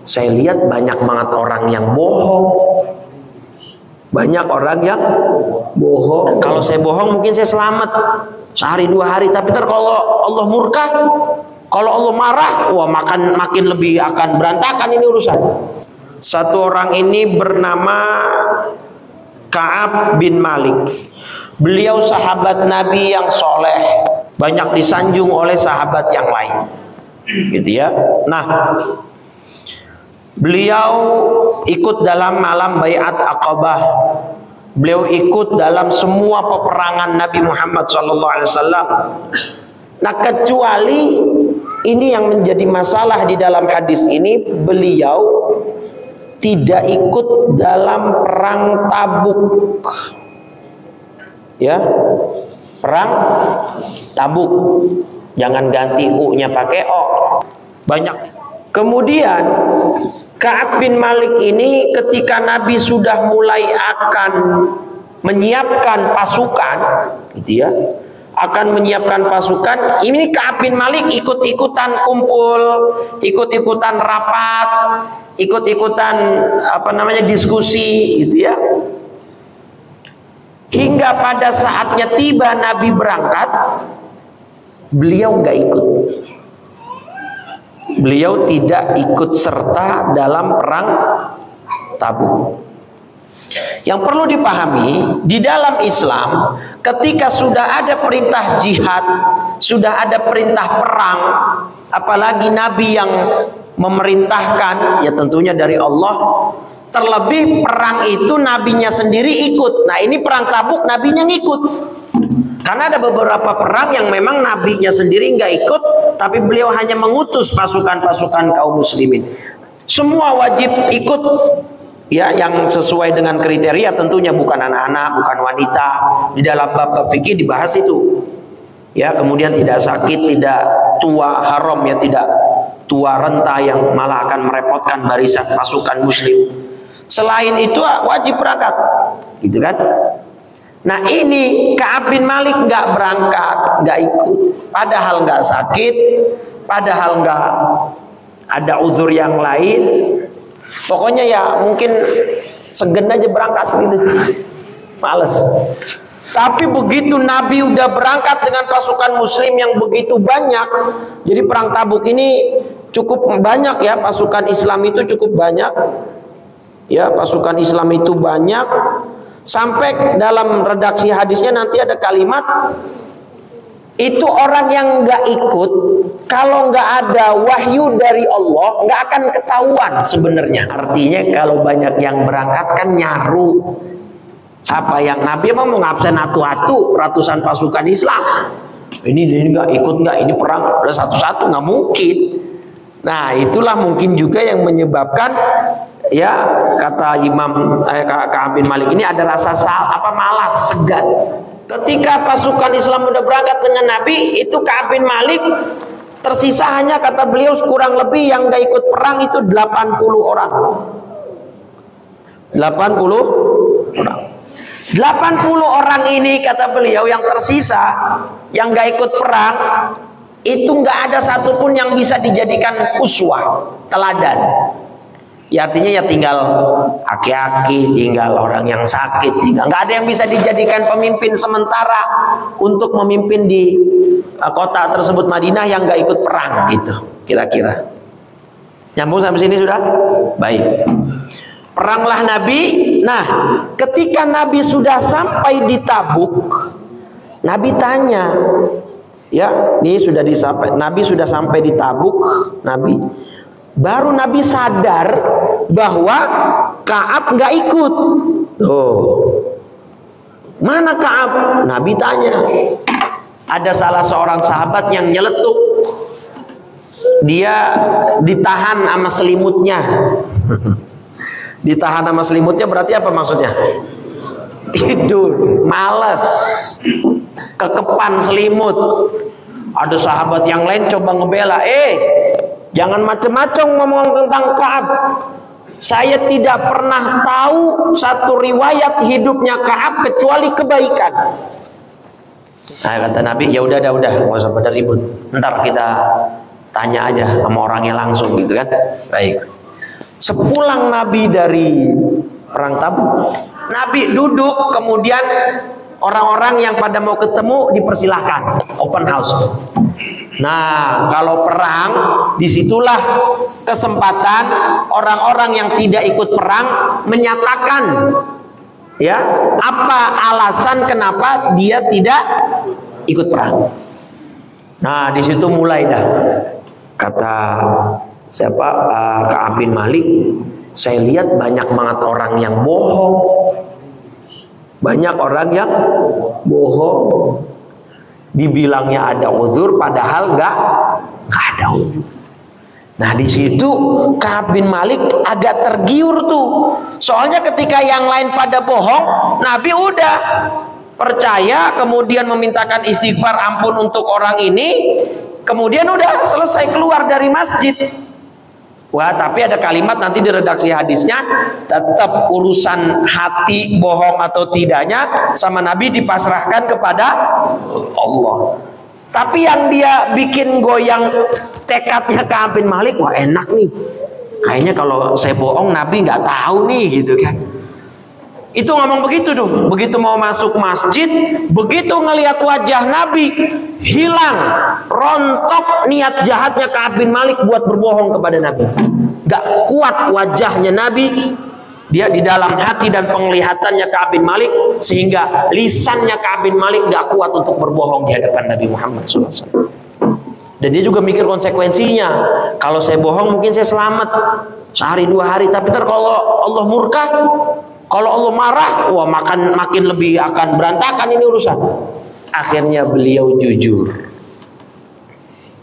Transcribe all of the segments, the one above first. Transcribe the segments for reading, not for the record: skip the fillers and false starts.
Saya lihat banyak banget orang yang bohong. Banyak orang yang bohong. Kalau saya bohong mungkin saya selamat sehari dua hari, tapi kalau Allah murka, kalau Allah marah, wah makin lebih akan berantakan ini urusan. Satu orang ini bernama Ka'ab bin Malik. Beliau sahabat Nabi yang soleh, banyak disanjung oleh sahabat yang lain, gitu ya. Nah, beliau ikut dalam malam Baiat Aqabah. Beliau ikut dalam semua peperangan Nabi Muhammad SAW. Nah, kecuali ini yang menjadi masalah di dalam hadis ini, beliau tidak ikut dalam perang Tabuk. Ya, perang Tabuk. Jangan ganti U-nya pakai O. Banyak. Kemudian Ka'ab bin Malik ini ketika Nabi sudah mulai akan menyiapkan pasukan, gitu ya, akan menyiapkan pasukan, ini Ka'ab bin Malik ikut-ikutan kumpul, ikut-ikutan rapat, ikut-ikutan diskusi, gitu ya. Hingga pada saatnya tiba Nabi berangkat, beliau nggak ikut. Beliau tidak ikut serta dalam perang Tabuk. Yang perlu dipahami, di dalam Islam ketika sudah ada perintah jihad, sudah ada perintah perang, apalagi Nabi yang memerintahkan, ya tentunya dari Allah. Terlebih perang itu nabinya sendiri ikut. Nah, ini perang Tabuk nabinya ngikut. Karena ada beberapa perang yang memang nabinya sendiri nggak ikut, tapi beliau hanya mengutus pasukan-pasukan kaum muslimin. Semua wajib ikut, ya, yang sesuai dengan kriteria, tentunya bukan anak-anak, bukan wanita. Di dalam bab fikih dibahas itu. Ya, kemudian tidak sakit, tidak tua haram, ya, tidak tua renta yang malah akan merepotkan barisan pasukan muslim. Selain itu wajib berangkat, gitu kan? Nah, ini Ka'ab bin Malik nggak berangkat, nggak ikut, padahal nggak sakit, padahal nggak ada uzur yang lain. Pokoknya ya mungkin segen aja berangkat gitu, males. Tapi begitu Nabi udah berangkat dengan pasukan muslim yang begitu banyak, jadi perang Tabuk ini cukup banyak, ya, pasukan Islam itu cukup banyak, ya, pasukan Islam itu banyak. Sampai dalam redaksi hadisnya nanti ada kalimat, itu orang yang nggak ikut, kalau nggak ada wahyu dari Allah nggak akan ketahuan sebenarnya. Artinya kalau banyak yang berangkat kan nyaru. Siapa yang Nabi emang mau ngabsen atu-atu ratusan pasukan Islam? Ini nggak ikut, nggak, ini perang udah satu-satu, nggak mungkin. Nah, itulah mungkin juga yang menyebabkan, ya, kata Imam Ka'ab bin Malik ini ada rasa malas, segan. Ketika pasukan Islam udah berangkat dengan Nabi, itu Ka'ab bin Malik tersisa hanya, kata beliau, kurang lebih yang gak ikut perang itu 80 orang. 80 orang. 80 orang ini, kata beliau, yang tersisa, yang gak ikut perang, itu gak ada satupun yang bisa dijadikan uswah, teladan. Ya, artinya ya tinggal aki-aki, tinggal orang yang sakit, tinggal nggak ada yang bisa dijadikan pemimpin sementara untuk memimpin di kota tersebut Madinah yang nggak ikut perang, gitu kira-kira. Nyambung sampai sini sudah? Baik. Peranglah Nabi. Nah, ketika Nabi sudah sampai di Tabuk, Nabi tanya, ya, ini sudah Nabi sudah sampai di Tabuk, baru Nabi sadar bahwa Ka'ab nggak ikut. Mana Ka'ab? Nabi tanya. Ada salah seorang sahabat yang nyeletuk. Dia ditahan sama selimutnya. Ditahan sama selimutnya berarti apa maksudnya? Tidur, malas, kekepan selimut. Ada sahabat yang lain coba ngebela, jangan macam-macam ngomong tentang Ka'ab. Saya tidak pernah tahu satu riwayat hidupnya Ka'ab kecuali kebaikan. Nah, kata Nabi, ya udah, nggak usah pada ribut. Ntar kita tanya aja sama orangnya langsung, gitu kan? Baik. Sepulang Nabi dari perang Tabuk, Nabi duduk, kemudian orang-orang yang pada mau ketemu dipersilahkan, open house. Nah, kalau perang, disitulah kesempatan orang-orang yang tidak ikut perang menyatakan, ya, apa alasan kenapa dia tidak ikut perang. Nah, di situ mulai dah kata siapa, Ka'ab bin Malik, saya lihat banyak banget orang yang bohong. Banyak orang yang bohong. Dibilangnya ada uzur padahal nggak ada uzur. Nah, di situ Ka'ab bin Malik agak tergiur tuh. Soalnya ketika yang lain pada bohong, Nabi udah percaya, kemudian memintakan istighfar ampun untuk orang ini, kemudian udah selesai keluar dari masjid. Wah, tapi ada kalimat nanti di redaksi hadisnya, tetap urusan hati bohong atau tidaknya sama Nabi dipasrahkan kepada Allah. Tapi yang dia bikin goyang tekadnya Ka'ab bin Malik, wah enak nih. Kayaknya kalau saya bohong Nabi nggak tahu nih, gitu kan. Itu ngomong begitu tuh. Begitu mau masuk masjid, begitu ngelihat wajah Nabi, hilang, rontok niat jahatnya Ka'ab bin Malik buat berbohong kepada Nabi. Gak kuat wajahnya Nabi, dia di dalam hati dan penglihatannya Ka'ab bin Malik, sehingga lisannya Ka'ab bin Malik gak kuat untuk berbohong di hadapan Nabi Muhammad SAW. Dan dia juga mikir konsekuensinya. Kalau saya bohong mungkin saya selamat sehari dua hari, tapi ntar kalau Allah murka, kalau Allah marah, wah makin lebih akan berantakan ini urusan. Akhirnya beliau jujur,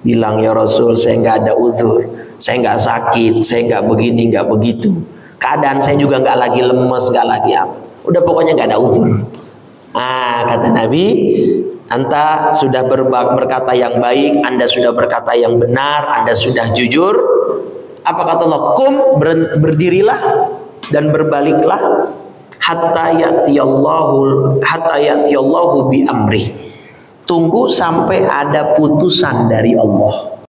bilang, ya Rasul, saya nggak ada uzur, saya nggak sakit, saya nggak begini, nggak begitu. Keadaan saya juga nggak lagi lemes, nggak lagi apa. Udah pokoknya nggak ada uzur. Nah, kata Nabi, Anda sudah berkata yang baik, Anda sudah berkata yang benar, Anda sudah jujur. Apa kata Allah? Berdirilah dan berbaliklah hatta ya'tiyallahu bi amri. Tunggu sampai ada putusan dari Allah.